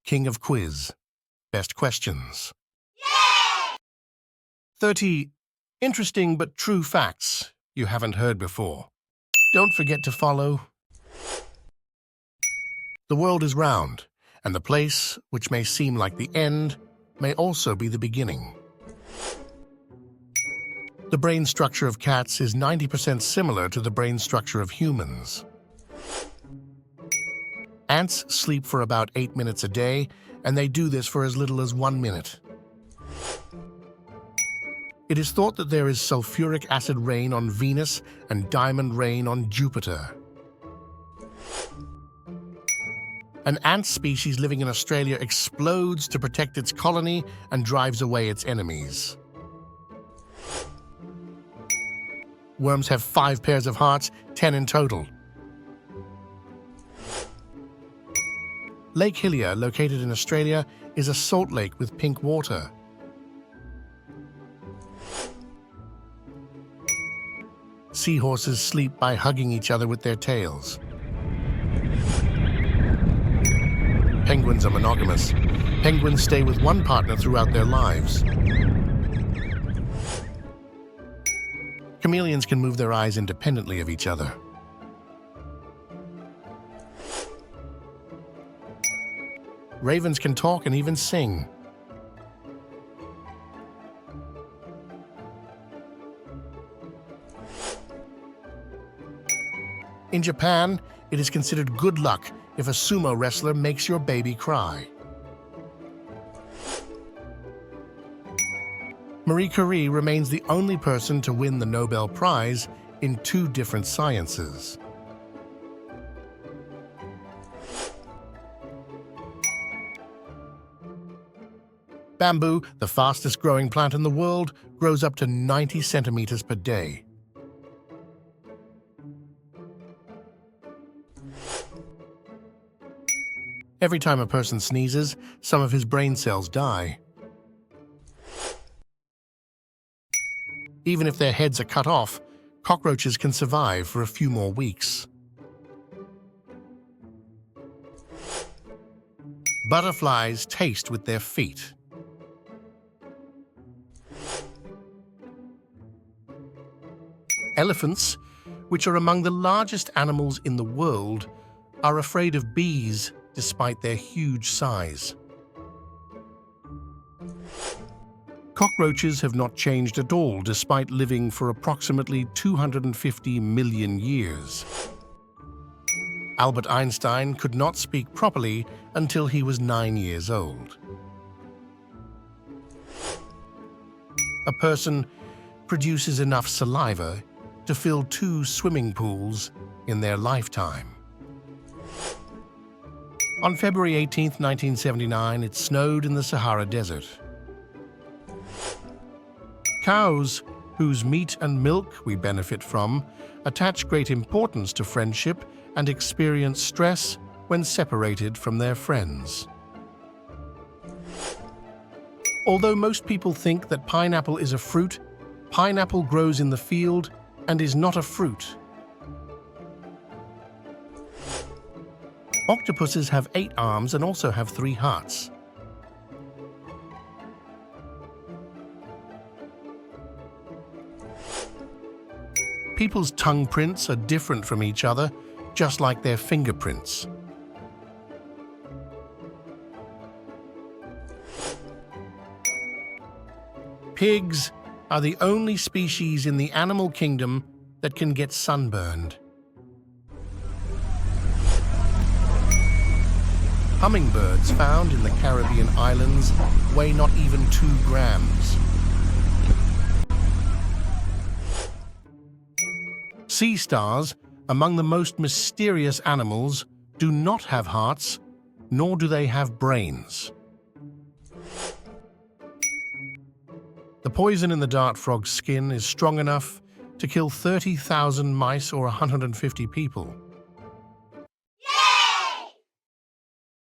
King of Quiz. Best questions. 30 interesting but true facts you haven't heard before. Don't forget to follow. The world is round, and the place, which may seem like the end, may also be the beginning. The brain structure of cats is 90% similar to the brain structure of humans. Ants sleep for about 8 minutes a day, and they do this for as little as 1 minute. It is thought that there is sulfuric acid rain on Venus and diamond rain on Jupiter. An ant species living in Australia explodes to protect its colony and drives away its enemies. Worms have 5 pairs of hearts, 10 in total. Lake Hillier, located in Australia, is a salt lake with pink water. Seahorses sleep by hugging each other with their tails. Penguins are monogamous. Penguins stay with one partner throughout their lives. Chameleons can move their eyes independently of each other. Ravens can talk and even sing. In Japan, it is considered good luck if a sumo wrestler makes your baby cry. Marie Curie remains the only person to win the Nobel Prize in 2 different sciences. Bamboo, the fastest growing plant in the world, grows up to 90 centimeters per day. Every time a person sneezes, some of his brain cells die. Even if their heads are cut off, cockroaches can survive for a few more weeks. Butterflies taste with their feet. Elephants, which are among the largest animals in the world, are afraid of bees despite their huge size. Cockroaches have not changed at all despite living for approximately 250 million years. Albert Einstein could not speak properly until he was 9 years old. A person produces enough saliva to fill 2 swimming pools in their lifetime. On February 18, 1979, it snowed in the Sahara Desert. Cows, whose meat and milk we benefit from, attach great importance to friendship and experience stress when separated from their friends. Although most people think that pineapple is a fruit, pineapple grows in the field and is not a fruit. Octopuses have 8 arms and also have 3 hearts. People's tongue prints are different from each other, just like their fingerprints. Pigs are the only species in the animal kingdom that can get sunburned. Hummingbirds found in the Caribbean islands weigh not even 2 grams. Sea stars, among the most mysterious animals, do not have hearts, nor do they have brains. The poison in the dart frog's skin is strong enough to kill 30,000 mice or 150 people.